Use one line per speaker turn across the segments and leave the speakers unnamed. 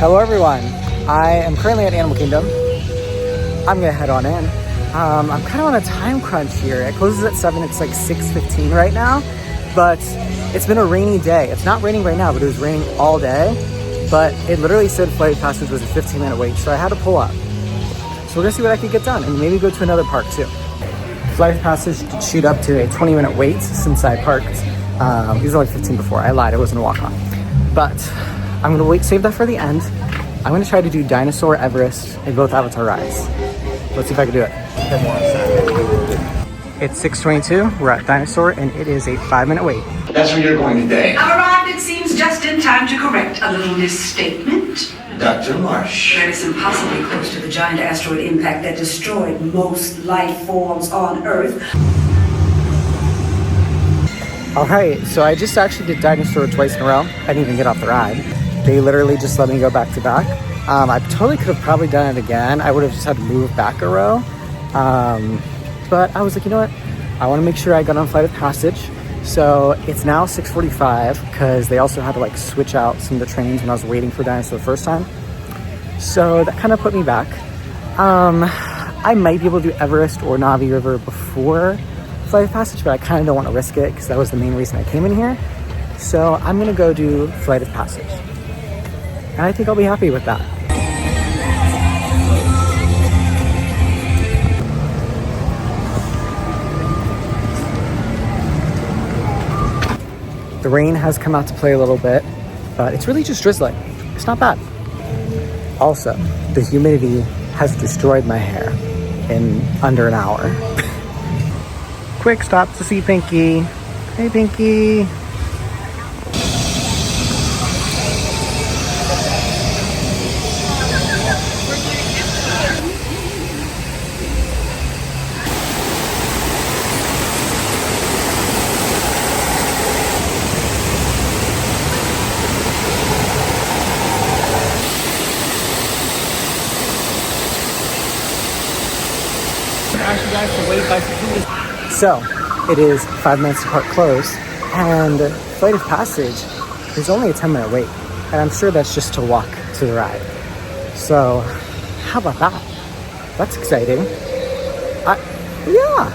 Hello everyone, I am currently at Animal Kingdom. I'm gonna head on in. I'm kind of on a time crunch here. It closes at 7, it's like 6:15 right now, but it's been a rainy day. It's not raining right now, but it was raining all day. But it literally said Flight of Passage was a 15-minute wait, so I had to pull up. So we're gonna see what I could get done and maybe go to another park too. Flight of Passage did shoot up to a 20-minute wait since I parked. It was only 15 before, I lied, it wasn't a walk-on. But I'm gonna save that for the end. I'm gonna try to do DINOSAUR, Everest, and both Avatar rides. Let's see if I can do it. It's 6:22, we're at DINOSAUR, and it is a 5-minute wait.
That's where you're going today.
I've arrived, it seems, just in time to correct a little misstatement.
Dr. Marsh.
That is impossibly close to the giant asteroid impact that destroyed most life forms on Earth.
All right, so I just actually did DINOSAUR twice in a row. I didn't even get off the ride. They literally just let me go back to back. I totally could have probably done it again. I would have just had to move back a row. But I was like, you know what? I want to make sure I got on Flight of Passage. So it's now 6:45 because they also had to like switch out some of the trains when I was waiting for DINOSAUR the first time. So that kind of put me back. I might be able to do Everest or Navi River before Flight of Passage, but I kind of don't want to risk it because that was the main reason I came in here. So I'm going to go do Flight of Passage. And I think I'll be happy with that. The rain has come out to play a little bit, but it's really just drizzling. It's not bad. Also, the humidity has destroyed my hair in under an hour. Quick stop to see Pinky. Hey, Pinky. Actually, guys, to wait by security. So, it is 5 minutes to park close, and Flight of Passage is only a 10-minute wait, and I'm sure that's just to walk to the ride. So, how about that? That's exciting. Yeah.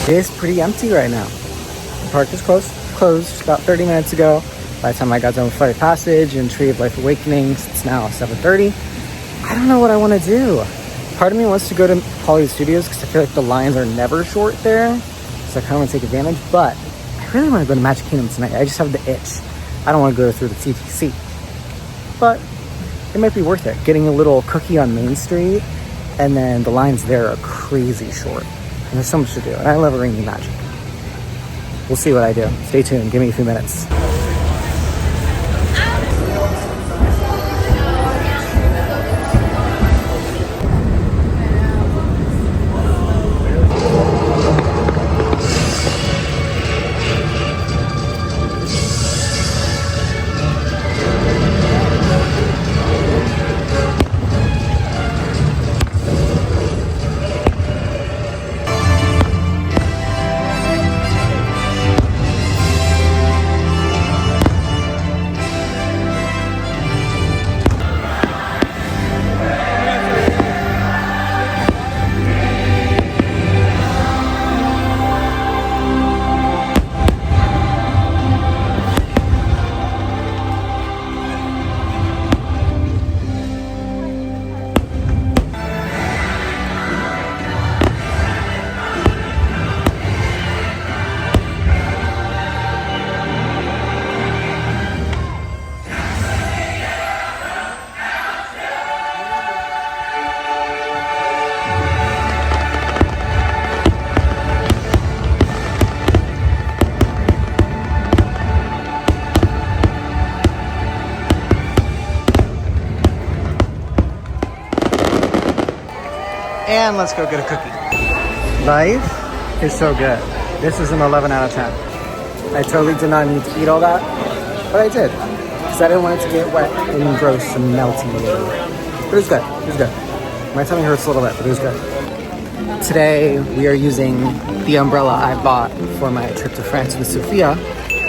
It is pretty empty right now. The park is closed about 30 minutes ago. By the time I got done with Flight of Passage and Tree of Life Awakenings, it's now 7:30. I don't know what I want to do. Part of me wants to go to Hollywood Studios because I feel like the lines are never short there. So I kind of want to take advantage, but I really want to go to Magic Kingdom tonight. I just have the itch. I don't want to go through the TTC. But it might be worth it. Getting a little cookie on Main Street, and then the lines there are crazy short. And there's so much to do, and I love Arranging Magic. We'll see what I do. Stay tuned, give me a few minutes. And let's go get a cookie. Life is so good. This is an 11 out of 10. I totally did not need to eat all that, but I did. Because I didn't want it to get wet and gross and melty. But it was good. It was good. My tummy hurts a little bit, but it was good. Today, we are using the umbrella I bought for my trip to France with Sophia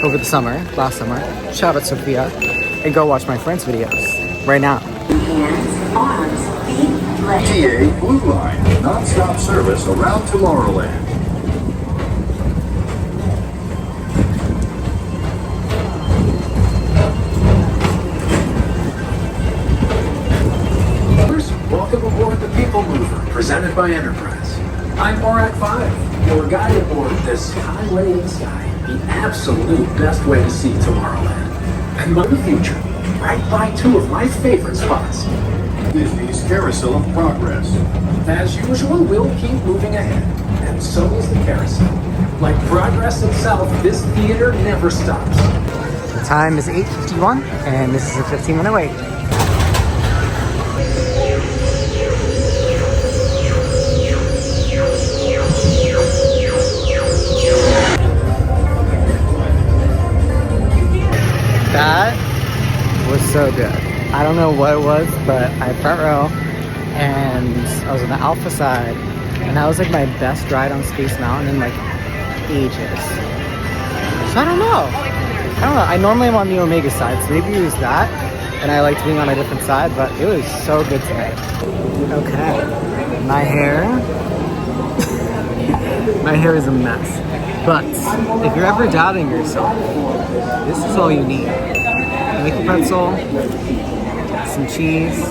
over the summer, last summer. Shout out Sophia. And go watch my French videos right now.
Hands, arms, feet, legs.
TA Blue Line, non-stop service around Tomorrowland. Welcome aboard the PeopleMover, presented by Enterprise. I'm Borak 5, your guide aboard this highway in the sky, the absolute best way to see Tomorrowland. And by the future, right by two of my favorite spots. Disney's Carousel of Progress. As usual, we'll keep moving ahead, and so is the carousel. Like progress itself, this theater never stops.
The time is 8:51, and this is a 15-minute wait. That was so good. I don't know what it was, but I had front row and I was on the alpha side, and that was like my best ride on Space Mountain in like ages. So I don't know. I normally am on the Omega side, so maybe it was that, and I liked being on a different side, but it was so good today. Okay, my hair. My hair is a mess. But if you're ever doubting yourself, this is all you need. A Mickey Pretzel, some cheese,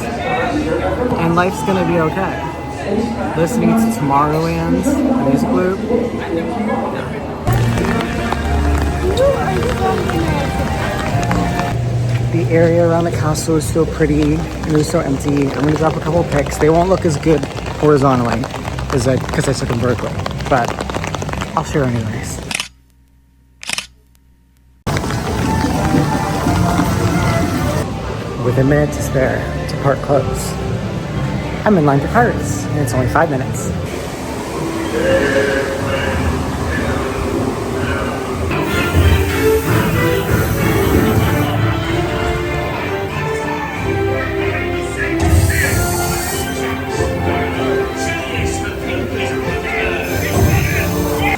and life's gonna be okay. Listening to Tomorrowland's music loop. The area around the castle is still pretty. It was so empty. I'm gonna drop a couple pics. They won't look as good horizontally because I took them vertically, but I'll share anyways. With a minute to spare to park close, I'm in line for Pirates, and it's only 5 minutes.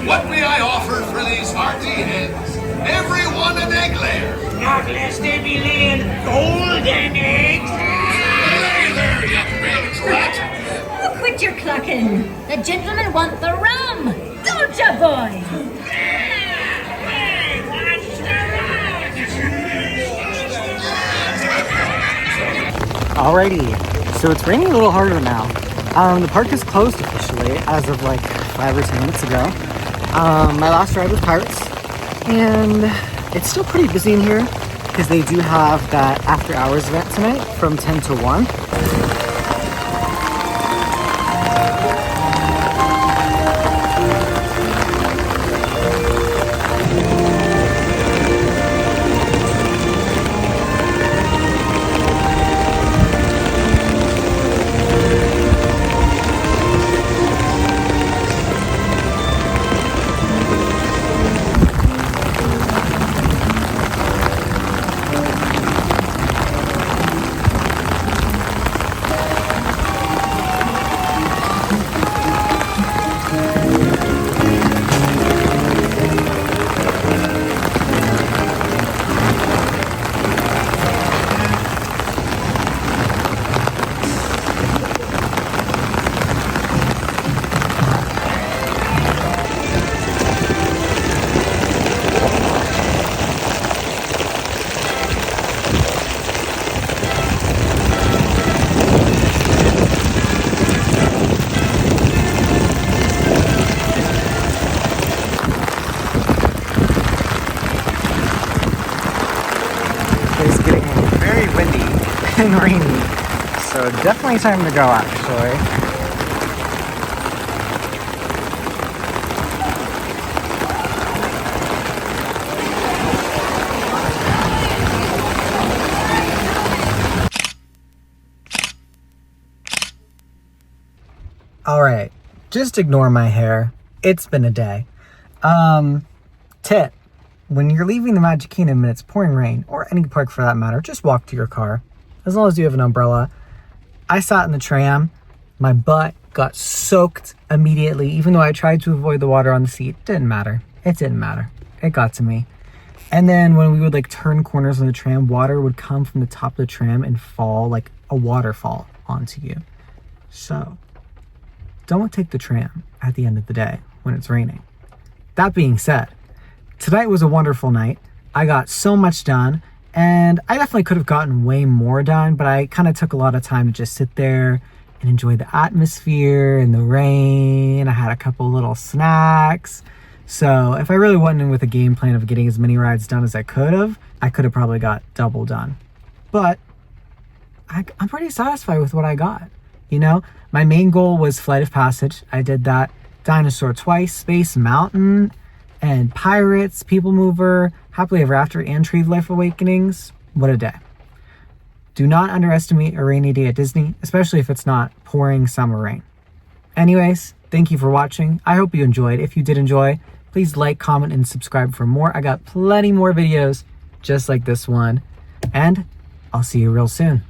What may I offer for these hearty heads? Everyone an egg layer.
Not lest they be laying golden eggs.
Hey there, young man, slut.
Oh, quit your clucking. The gentlemen want the rum. Don't ya, boy?
Hey, watch the
Alrighty, so it's raining a little harder now. The park is closed officially as of like 5 or 10 minutes ago. My last ride was Pirates, and it's still pretty busy in here because they do have that after hours event tonight from 10 to 1. It's getting very windy and rainy, so definitely time to go actually. All right, just ignore my hair. It's been a day. Tip, when you're leaving the Magic Kingdom and it's pouring rain, or any park for that matter, just walk to your car, as long as you have an umbrella. I sat in the tram, my butt got soaked immediately, even though I tried to avoid the water on the seat. Didn't matter. It didn't matter. It got to me. And then when we would like turn corners on the tram, water would come from the top of the tram and fall like a waterfall onto you. So don't take the tram at the end of the day when it's raining. That being said, tonight was a wonderful night. I got so much done, and I definitely could have gotten way more done, but I kind of took a lot of time to just sit there and enjoy the atmosphere and the rain. I had a couple little snacks. So if I really went in with a game plan of getting as many rides done as I could have probably got double done. But I'm pretty satisfied with what I got. You know, my main goal was Flight of Passage. I did that. Dinosaur twice, Space Mountain, and Pirates, PeopleMover, Happily Ever After, and Tree of Life Awakenings. What a day. Do not underestimate a rainy day at Disney, especially if it's not pouring summer rain. Anyways, thank you for watching. I hope you enjoyed. If you did enjoy, please like, comment, and subscribe for more. I got plenty more videos just like this one, and I'll see you real soon.